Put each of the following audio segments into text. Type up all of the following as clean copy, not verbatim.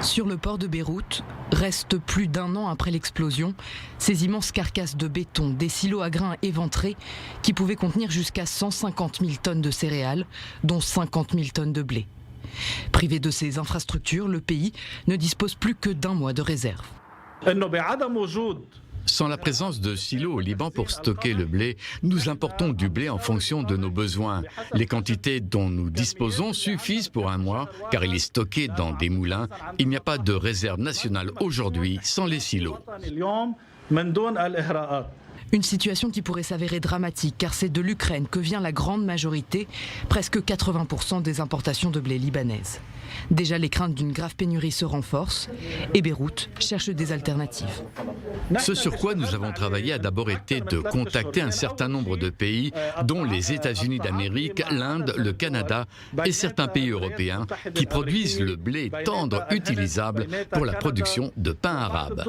Sur le port de Beyrouth, reste plus d'1 an après l'explosion, ces immenses carcasses de béton, des silos à grains éventrés qui pouvaient contenir jusqu'à 150 000 tonnes de céréales, dont 50 000 tonnes de blé. Privé de ces infrastructures, le pays ne dispose plus que d'1 mois de réserve. Sans la présence de silos au Liban pour stocker le blé, nous importons du blé en fonction de nos besoins. Les quantités dont nous disposons suffisent pour 1 mois, car il est stocké dans des moulins. Il n'y a pas de réserve nationale aujourd'hui sans les silos. Une situation qui pourrait s'avérer dramatique, car c'est de l'Ukraine que vient la grande majorité, presque 80% des importations de blé libanaises. Déjà, les craintes d'une grave pénurie se renforcent et Beyrouth cherche des alternatives. Ce sur quoi nous avons travaillé a d'abord été de contacter un certain nombre de pays, dont les États-Unis d'Amérique, l'Inde, le Canada et certains pays européens qui produisent le blé tendre utilisable pour la production de pain arabe.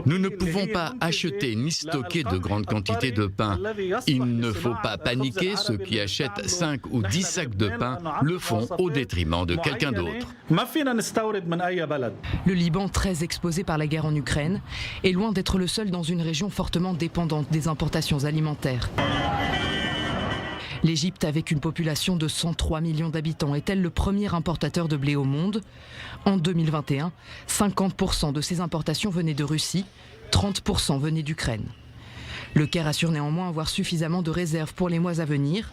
Nous ne pouvons pas acheter ni stocker de grandes quantités de pain. Il ne faut pas paniquer, ceux qui achètent 5 ou 10 sacs de pain le font au détriment de quelqu'un d'autre. Le Liban, très exposé par la guerre en Ukraine, est loin d'être le seul dans une région fortement dépendante des importations alimentaires. L'Égypte, avec une population de 103 millions d'habitants, est-elle le premier importateur de blé au monde? En 2021, 50% de ces importations venaient de Russie, 30% venaient d'Ukraine. Le Caire assure néanmoins avoir suffisamment de réserves pour les mois à venir.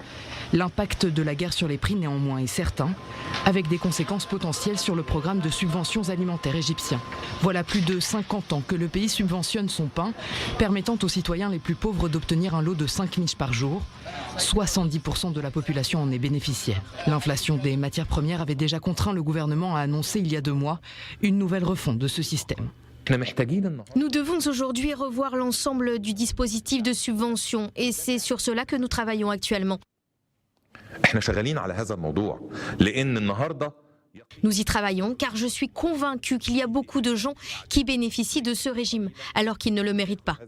L'impact de la guerre sur les prix néanmoins est certain, avec des conséquences potentielles sur le programme de subventions alimentaires égyptien. Voilà plus de 50 ans que le pays subventionne son pain, permettant aux citoyens les plus pauvres d'obtenir un lot de 5 miches par jour. 70% de la population en est bénéficiaire. L'inflation des matières premières avait déjà contraint le gouvernement à annoncer il y a 2 mois une nouvelle refonte de ce système. Nous devons aujourd'hui revoir l'ensemble du dispositif de subvention et c'est sur cela que nous travaillons actuellement. Nous y travaillons car je suis convaincu qu'il y a beaucoup de gens qui bénéficient de ce régime alors qu'ils ne le méritent pas.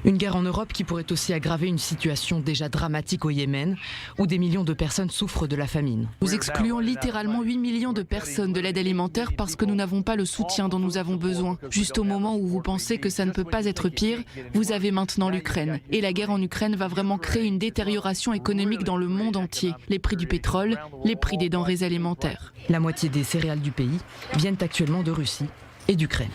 Une guerre en Europe qui pourrait aussi aggraver une situation déjà dramatique au Yémen, où des millions de personnes souffrent de la famine. Nous excluons littéralement 8 millions de personnes de l'aide alimentaire parce que nous n'avons pas le soutien dont nous avons besoin. Juste au moment où vous pensez que ça ne peut pas être pire, vous avez maintenant l'Ukraine. Et la guerre en Ukraine va vraiment créer une détérioration économique dans le monde entier. Les prix du pétrole, les prix des denrées alimentaires. La moitié des céréales du pays viennent actuellement de Russie et d'Ukraine.